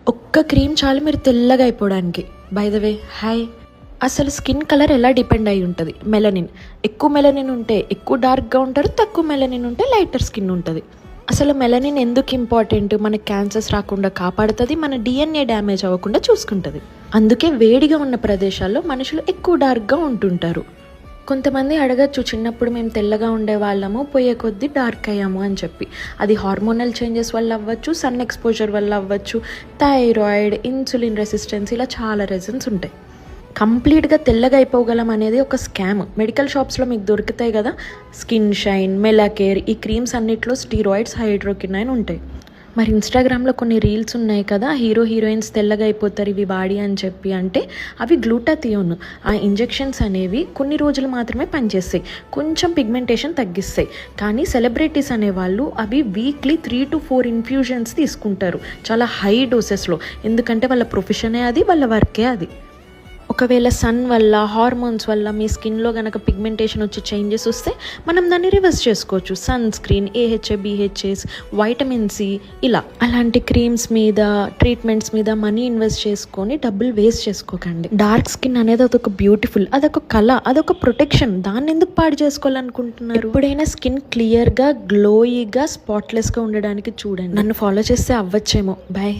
ఒక్క క్రీమ్ చాలు మీరు తెల్లగా అయిపోవడానికి. By the way hi. అసలు స్కిన్ కలర్ ఎలా డిపెండ్ అయి ఉంటుంది? మెలనిన్. ఎక్కువ మెలనిన్ ఉంటే ఎక్కువ డార్క్గా ఉంటారు, తక్కువ మెలనిన్ ఉంటే లైటర్ స్కిన్ ఉంటుంది. అసలు మెలనిన్ ఎందుకు ఇంపార్టెంట్? మనకి క్యాన్సర్స్ రాకుండా కాపాడుతుంది, మన డిఎన్ఏ డ్యామేజ్ అవ్వకుండా చూసుకుంటుంది. అందుకే వేడిగా ఉన్న ప్రదేశాల్లో మనుషులు ఎక్కువ డార్క్గా ఉంటుంటారు. కొంతమంది అడగచ్చు, చిన్నప్పుడు మేము తెల్లగా ఉండేవాళ్ళము, పోయే కొద్దీ డార్క్ అయ్యాము అని చెప్పి. అది హార్మోనల్ చేంజెస్ వల్ల అవ్వచ్చు, సన్ ఎక్స్పోజర్ వల్ల అవ్వచ్చు, థైరాయిడ్, ఇన్సులిన్ రెసిస్టెన్స్, ఇలా చాలా రీజన్స్ ఉంటాయి. కంప్లీట్గా తెల్లగా అయిపోగలం అనేది ఒక స్కామ్. మెడికల్ షాప్స్లో మీకు దొరుకుతాయి కదా స్కిన్ షైన్, మెలాకేర్, ఈ క్రీమ్స్ అన్నిట్లో స్టీరాయిడ్స్, హైడ్రోకినైన్ ఉంటాయి. మరి ఇన్స్టాగ్రామ్లో కొన్ని రీల్స్ ఉన్నాయి కదా, హీరోయిన్స్ తెల్లగా అయిపోతారు ఇవి వాడి అని చెప్పి. అంటే అవి గ్లూటాథియోన్. ఆ ఇంజెక్షన్స్ అనేవి కొన్ని రోజులు మాత్రమే పనిచేస్తాయి, కొంచెం పిగ్మెంటేషన్ తగ్గిస్తాయి. కానీ సెలబ్రిటీస్ అనేవాళ్ళు అవి వీక్లీ 3 to 4 ఇన్ఫ్యూజన్స్ తీసుకుంటారు, చాలా హై డోసెస్లో. ఎందుకంటే వాళ్ళ ప్రొఫెషనే అది, వాళ్ళ వర్కే అది. ఒకవేళ సన్ వల్ల, హార్మోన్స్ వల్ల మీ స్కిన్లో కనుక పిగ్మెంటేషన్ వచ్చి చేంజెస్ వస్తే మనం దాన్ని రివర్స్ చేసుకోవచ్చు. Sunscreen, AHA, BHAs, vitamin C, ఇలా అలాంటి క్రీమ్స్ మీద, ట్రీట్మెంట్స్ మీద మనీ ఇన్వెస్ట్ చేసుకొని డబ్బులు వేస్ట్ చేసుకోకండి. డార్క్ స్కిన్ అనేది అదొక బ్యూటిఫుల్, అదొక కళ, అదొక ప్రొటెక్షన్. దాన్ని ఎందుకు పాడు చేసుకోవాలనుకుంటున్నారు? ఎప్పుడైనా స్కిన్ క్లియర్గా, గ్లోయిగా, స్పాట్లెస్గా ఉండడానికి చూడండి. నన్ను ఫాలో చేస్తే అవ్వచ్చేమో. బాయ్.